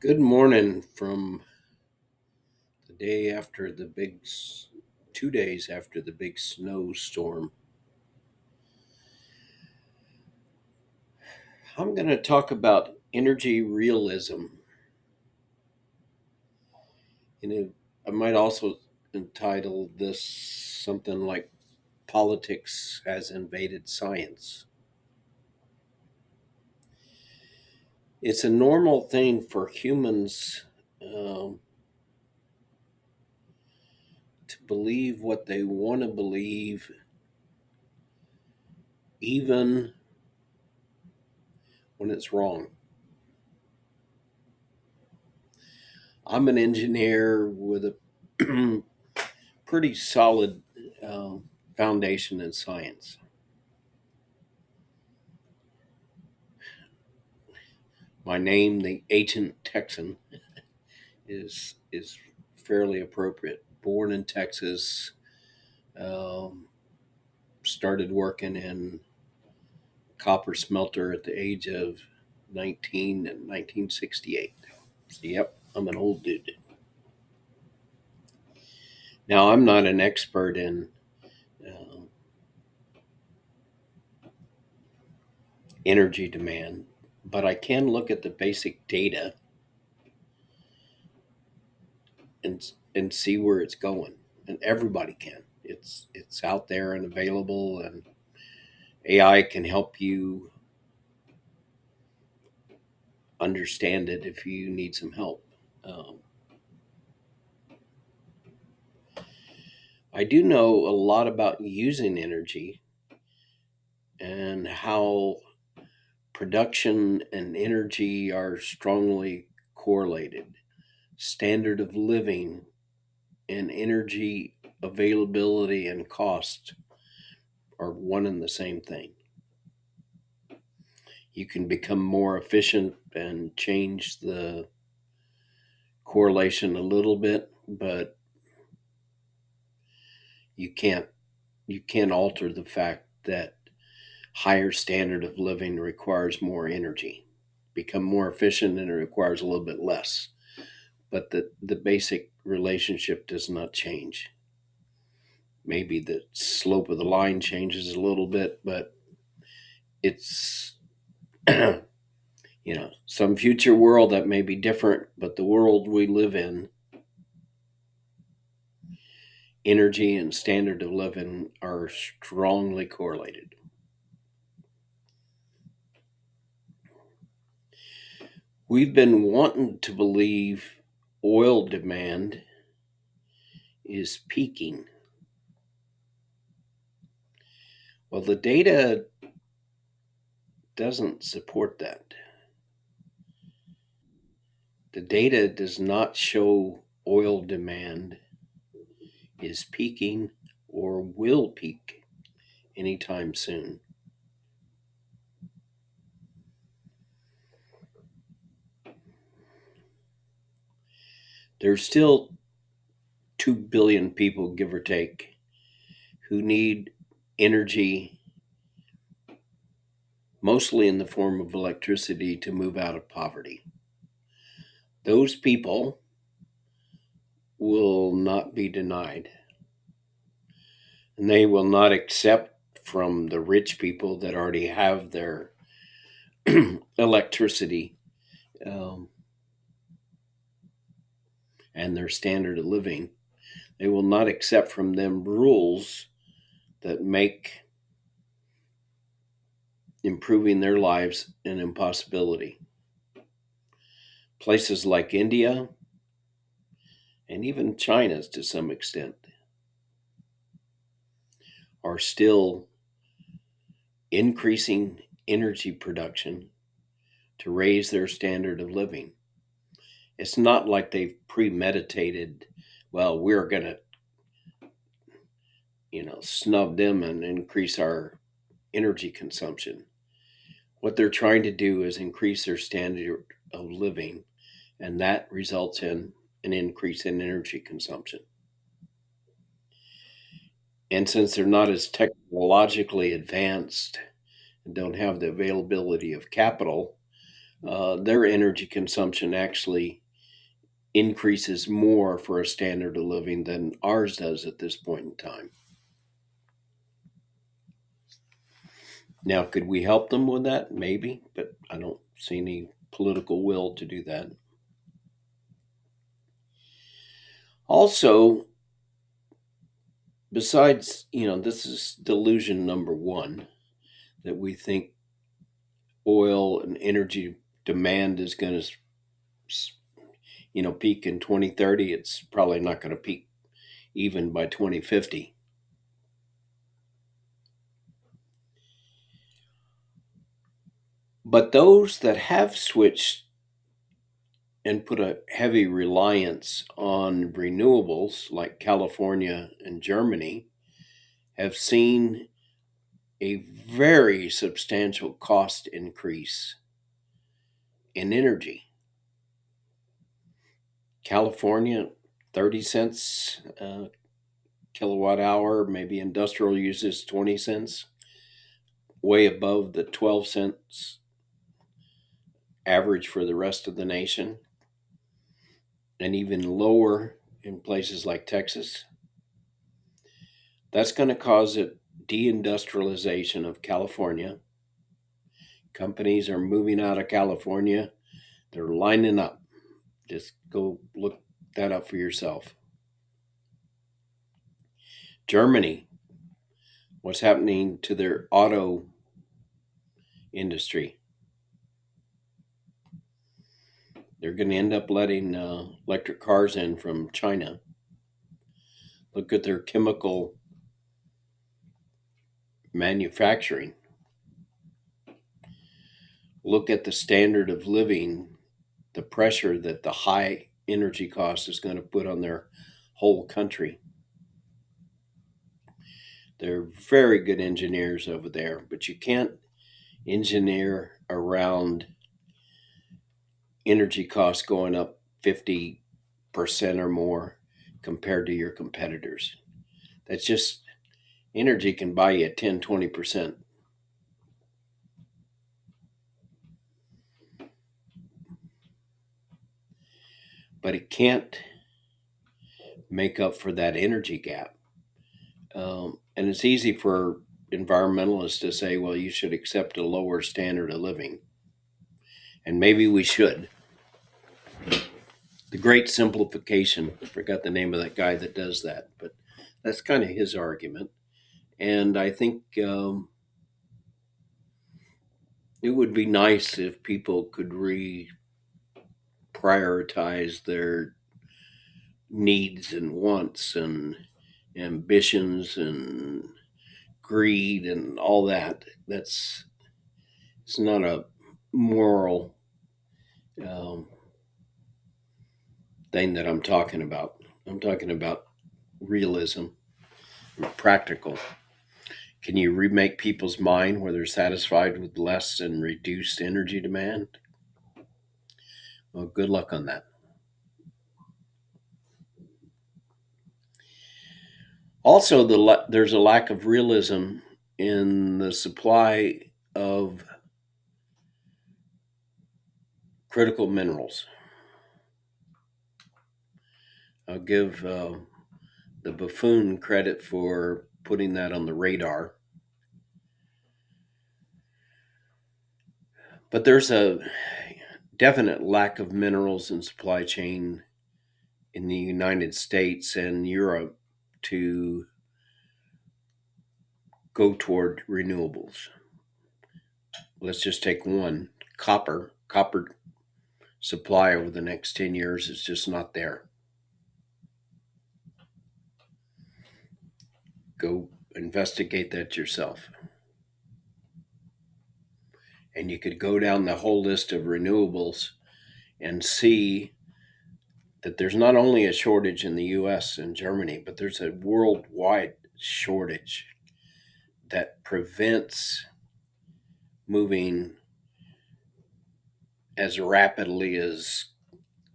Good morning from the day after 2 days after the big snowstorm. I'm going to talk about energy realism. And I might also entitle this something like Politics Has Invaded Science. It's a normal thing for humans um, to believe what they want to believe, even when it's wrong. I'm an engineer with a pretty solid foundation in science. My name, the Ancient Texan, is fairly appropriate. Born in Texas, um, started working in copper smelter at the age of 19 in 1968. So, yep, I'm an old dude. Now, I'm not an expert in uh, energy demand, but I can look at the basic data and see where it's going, and everybody can. It's out there and available, and AI can help you understand it if you need some help. Um, I do know a lot about using energy and how production and energy are strongly correlated. Standard of living and energy availability and cost are one and the same thing. You can become more efficient and change the correlation a little bit, but you can't you can't alter the fact that higher standard of living requires more energy. Become more efficient and it requires a little bit less. But the basic relationship does not change. Maybe the slope of the line changes a little bit, but it's some future world that may be different, but the world we live in, energy and standard of living are strongly correlated. We've been wanting to believe oil demand is peaking. Well, the data doesn't support that. The data does not show oil demand is peaking or will peak anytime soon. There's still 2 billion people, give or take, who need energy, mostly in the form of electricity, to move out of poverty. Those people will not be denied, and they will not accept from the rich people that already have their electricity um, and their standard of living. They will not accept from them rules that make improving their lives an impossibility. Places like India and even China, to some extent, are still increasing energy production to raise their standard of living. It's not like they've premeditated, well, we're going to, snub them and increase our energy consumption. What they're trying to do is increase their standard of living, and that results in an increase in energy consumption. And since they're not as technologically advanced and don't have the availability of capital, their energy consumption actually increases more for a standard of living than ours does at this point in time. Now, could we help them with that? Maybe, but I don't see any political will to do that. Also, besides, this is delusion number one, that we think oil and energy demand is going to, peak in 2030. It's probably not going to peak even by 2050. But those that have switched and put a heavy reliance on renewables, like California and Germany, have seen a very substantial cost increase in energy. California, 30 cents kilowatt hour, maybe industrial uses 20 cents, way above the 12 cents average for the rest of the nation, and even lower in places like Texas. That's going to cause a deindustrialization of California. Companies are moving out of California. They're lining up. Just go look that up for yourself. Germany, what's happening to their auto industry? They're going to end up letting electric cars in from China. Look at their chemical manufacturing. Look at the standard of living, the pressure that the high energy cost is going to put on their whole country. They're very good engineers over there, but you can't engineer around energy costs going up 50% or more compared to your competitors. That's just, energy can buy you 10, 20%. But it can't make up for that energy gap. And it's easy for environmentalists to say, well, you should accept a lower standard of living. And maybe we should. The Great Simplification, I forgot the name of that guy that does that, but that's kind of his argument. And I think it would be nice if people could prioritize their needs and wants and ambitions and greed and all that. It's not a moral um, thing that I'm talking about. I'm talking about realism and practical. Can you remake people's mind where they're satisfied with less and reduced energy demand? Well, good luck on that. Also, there's a lack of realism in the supply of critical minerals. I'll give the buffoon credit for putting that on the radar. But there's a definite lack of minerals in supply chain in the United States and Europe to go toward renewables. Let's just take one, copper. Copper supply over the next 10 years is just not there. Go investigate that yourself. And you could go down the whole list of renewables and see that there's not only a shortage in the US and Germany, but there's a worldwide shortage that prevents moving as rapidly as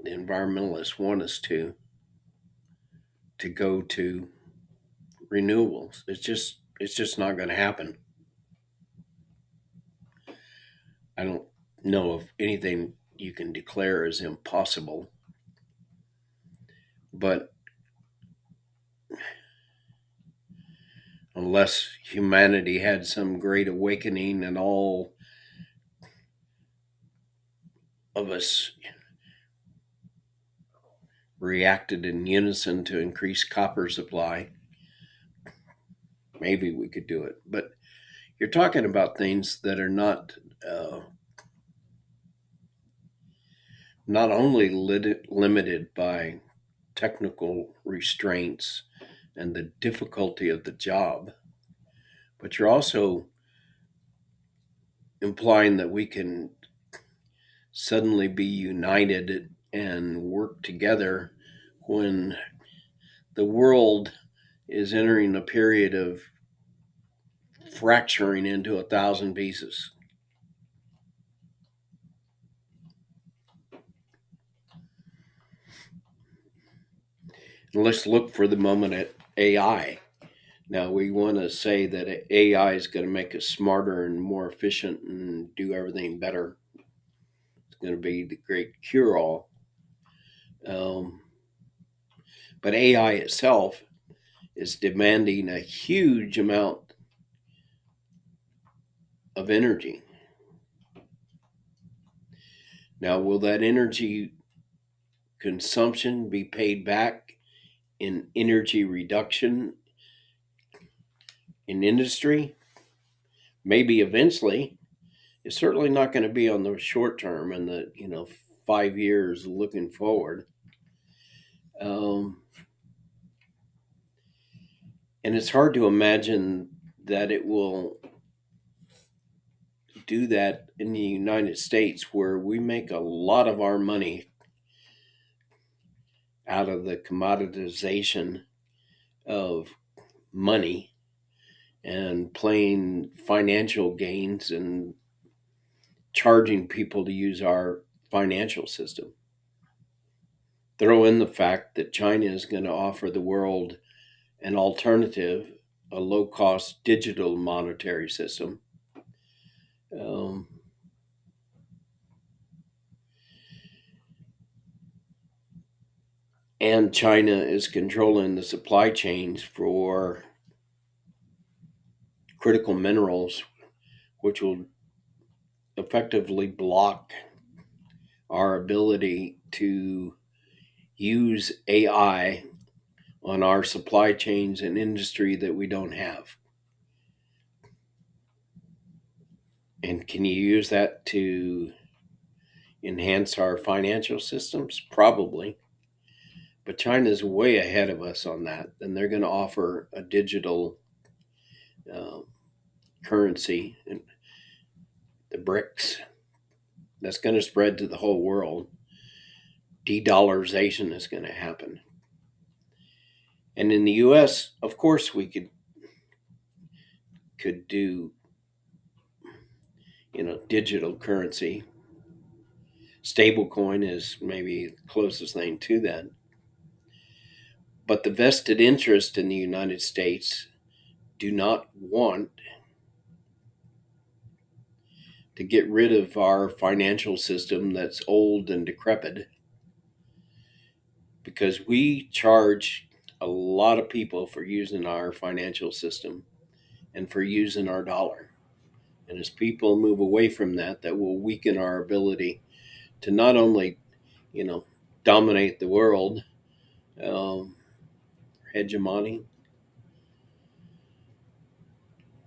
the environmentalists want us to go to renewables. It's just not going to happen. I don't know of anything you can declare as impossible. But unless humanity had some great awakening and all of us reacted in unison to increase copper supply, maybe we could do it. But you're talking about things that are uh, not only limited by technical restraints and the difficulty of the job, but you're also implying that we can suddenly be united and work together when the world is entering a period of fracturing into 1,000 pieces. And let's look for the moment at AI. Now, we want to say that AI is going to make us smarter and more efficient and do everything better. It's going to be the great cure all. Um, but AI itself is demanding a huge amount of energy. Now, will that energy consumption be paid back in energy reduction in industry? Maybe eventually. It's certainly not going to be on the short term and the 5 years looking forward. Um, and it's hard to imagine that it will do that in the United States, where we make a lot of our money out of the commoditization of money and playing financial gains and charging people to use our financial system. Throw in the fact that China is going to offer the world an alternative, a low cost digital monetary system. Um, and China is controlling the supply chains for critical minerals, which will effectively block our ability to use AI on our supply chains and industry that we don't have. And can you use that to enhance our financial systems? Probably. But China's way ahead of us on that. And they're going to offer a digital uh, currency, and the BRICS, that's going to spread to the whole world. De-dollarization is going to happen. And in the US, of course, we could do digital currency. Stablecoin is maybe the closest thing to that. But the vested interest in the United States do not want to get rid of our financial system that's old and decrepit, because we charge a lot of people for using our financial system and for using our dollar. And as people move away from that, that will weaken our ability to not only, you know, dominate the world, um, hegemony,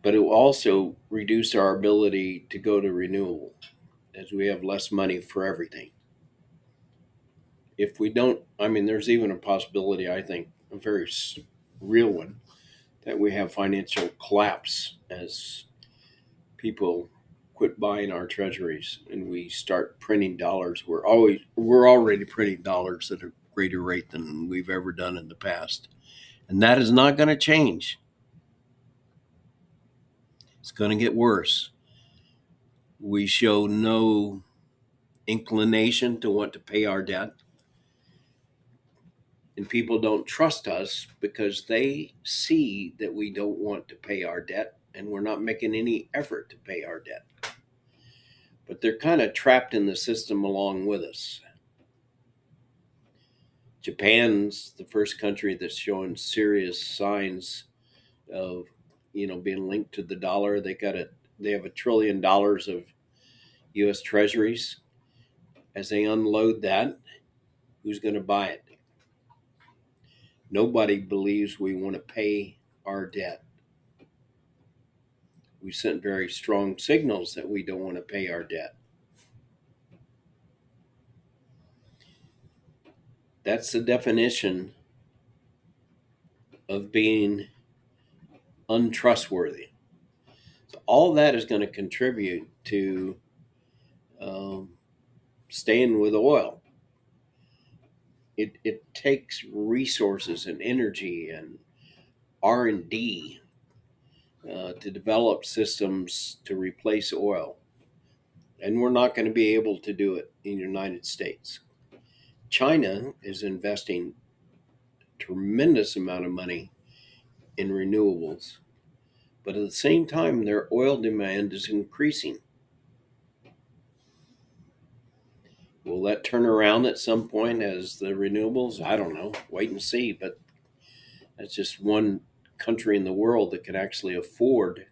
but it will also reduce our ability to go to renewable, as we have less money for everything. If we don't, I mean, there's even a possibility, I think, a very real one, that we have financial collapse as people quit buying our treasuries and we start printing dollars. We're already printing dollars at a greater rate than we've ever done in the past. And that is not going to change. It's going to get worse. We show no inclination to want to pay our debt. And people don't trust us because they see that we don't want to pay our debt and we're not making any effort to pay our debt. but they're kind of trapped in the system along with us. Japan's the first country that's showing serious signs of, being linked to the dollar. They have $1 trillion of U.S. Treasuries. As they unload that, who's going to buy it? Nobody believes we want to pay our debt. We sent very strong signals that we don't want to pay our debt. That's the definition of being untrustworthy. So all that is going to contribute to um, staying with oil. It takes resources and energy and R&D to develop systems to replace oil, and we're not going to be able to do it in the United States. China is investing a tremendous amount of money in renewables, but at the same time, their oil demand is increasing. Will that turn around at some point as the renewables? I don't know. Wait and see. But that's just one country in the world that can actually afford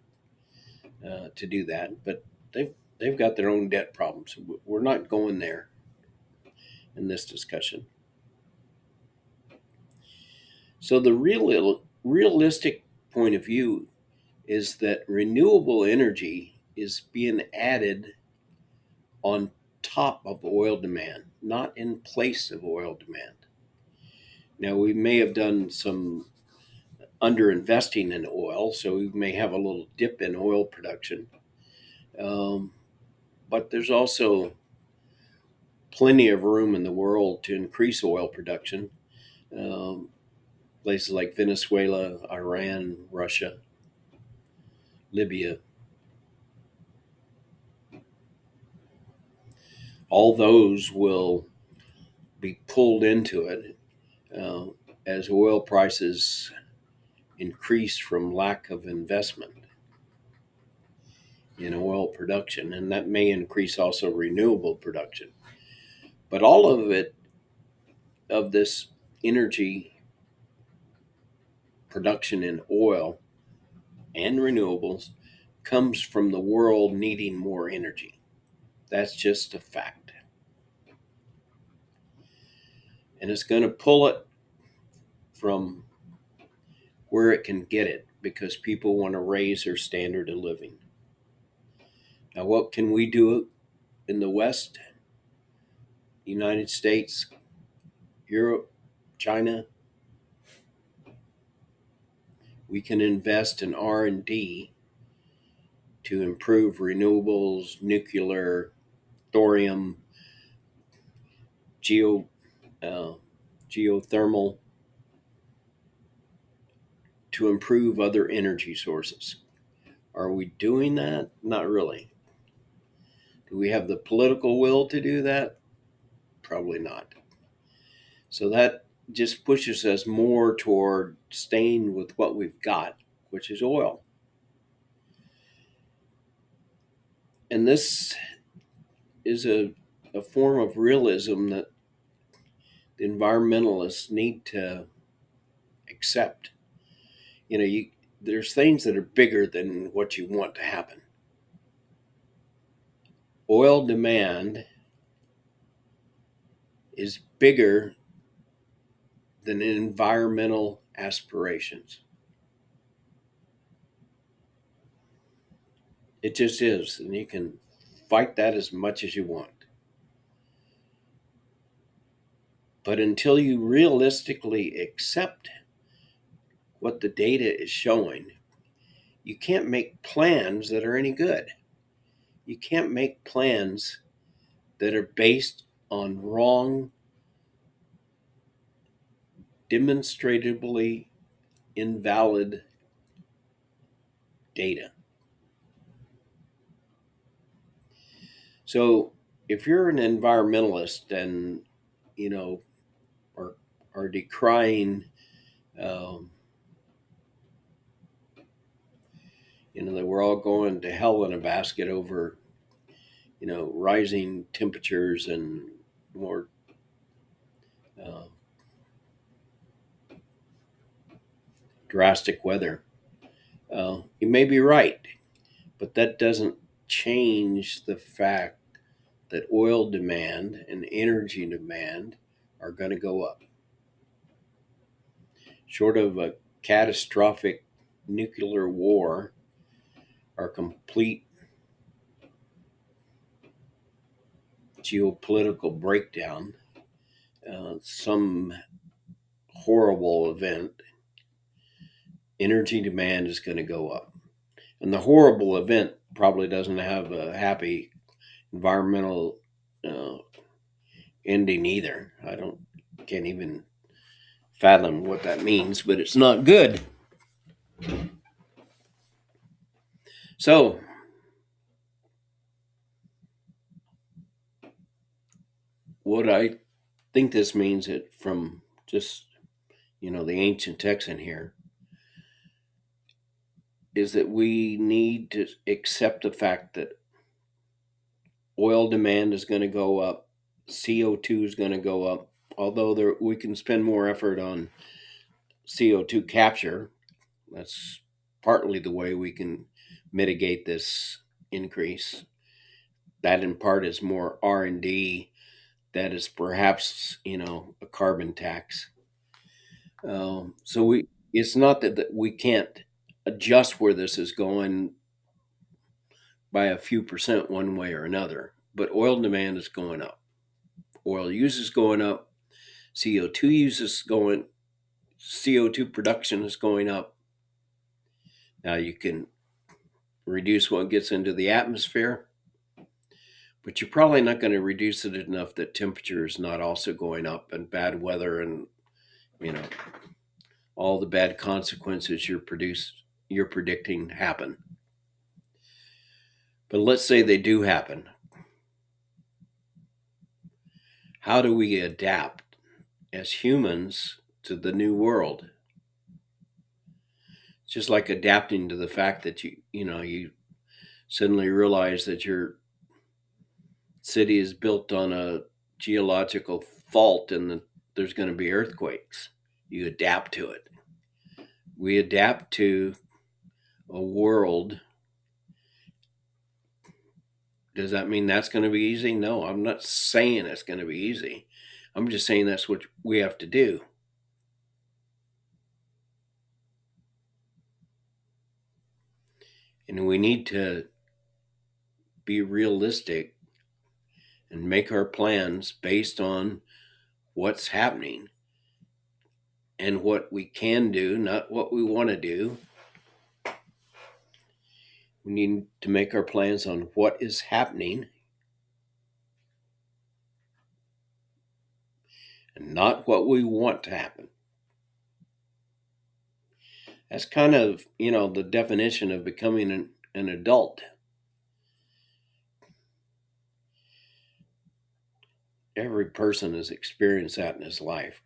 to do that. But they've got their own debt problems. We're not going there in this discussion. So the realistic point of view is that renewable energy is being added on top of oil demand, not in place of oil demand. Now, we may have done some underinvesting in oil, so we may have a little dip in oil production. Um, but there's also plenty of room in the world to increase oil production. Um, Places like Venezuela, Iran, Russia, Libya, all those will be pulled into it uh, as oil prices increase from lack of investment in oil production, and that may increase also renewable production. But all of it, of this energy production in oil and renewables, comes from the world needing more energy. That's just a fact. And it's going to pull it from where it can get it because people want to raise their standard of living. Now, what can we do in the West, United States, Europe, China? We can invest in R&D to improve renewables, nuclear, thorium, geo, uh, geothermal, to improve other energy sources. Are we doing that? Not really. Do we have the political will to do that? Probably not. So that just pushes us more toward staying with what we've got, which is oil. And this is a form of realism that the environmentalists need to accept. There's things that are bigger than what you want to happen. Oil demand is bigger than environmental aspirations. It just is, and you can fight that as much as you want. But until you realistically accept what the data is showing, you can't make plans that are any good. You can't make plans that are based on wrong, demonstrably invalid data. So if you're an environmentalist and you know are are decrying, um, that we're all going to hell in a basket over rising temperatures and more uh, drastic weather. You may be right, but that doesn't change the fact that oil demand and energy demand are going to go up. Short of a catastrophic nuclear war or complete geopolitical breakdown, some horrible event, energy demand is going to go up. And the horrible event probably doesn't have a happy environmental uh, ending either. Can't even fathom what that means, but it's not good. So, what I think this means it from just the ancient Texan here is that we need to accept the fact that oil demand is going to go up, CO2 is going to go up. Although we can spend more effort on CO2 capture, that's partly the way we can mitigate this increase. That in part is more R&D. That is perhaps a carbon tax. So it's not that we can't adjust where this is going by a few percent one way or another, but oil demand is going up. Oil use is going up. CO2 use is going. CO2 production is going up. Now you can reduce what gets into the atmosphere, but you're probably not going to reduce it enough that temperature is not also going up and bad weather and you know all the bad consequences you're predicting happen. But let's say they do happen. How do we adapt as humans to the new world? It's just like adapting to the fact that you suddenly realize that your city is built on a geological fault and that there's going to be earthquakes. You adapt to it. We adapt to a world. Does that mean that's going to be easy? No, I'm not saying it's going to be easy. I'm just saying that's what we have to do. And we need to be realistic and make our plans based on what's happening and what we can do, not what we want to do. We need to make our plans on what is happening and not what we want to happen. That's kind of, the definition of becoming an adult. Every person has experienced that in his life,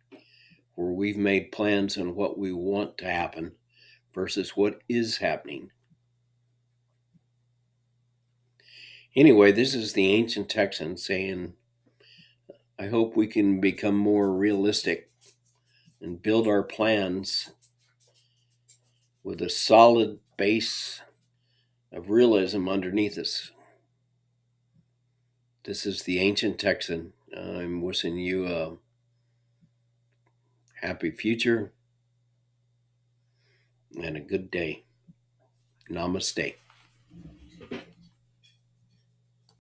where we've made plans on what we want to happen versus what is happening. Anyway, this is the ancient Texan saying, I hope we can become more realistic and build our plans with a solid base of realism underneath us. This is the ancient Texan. I'm wishing you a happy future and a good day. Namaste.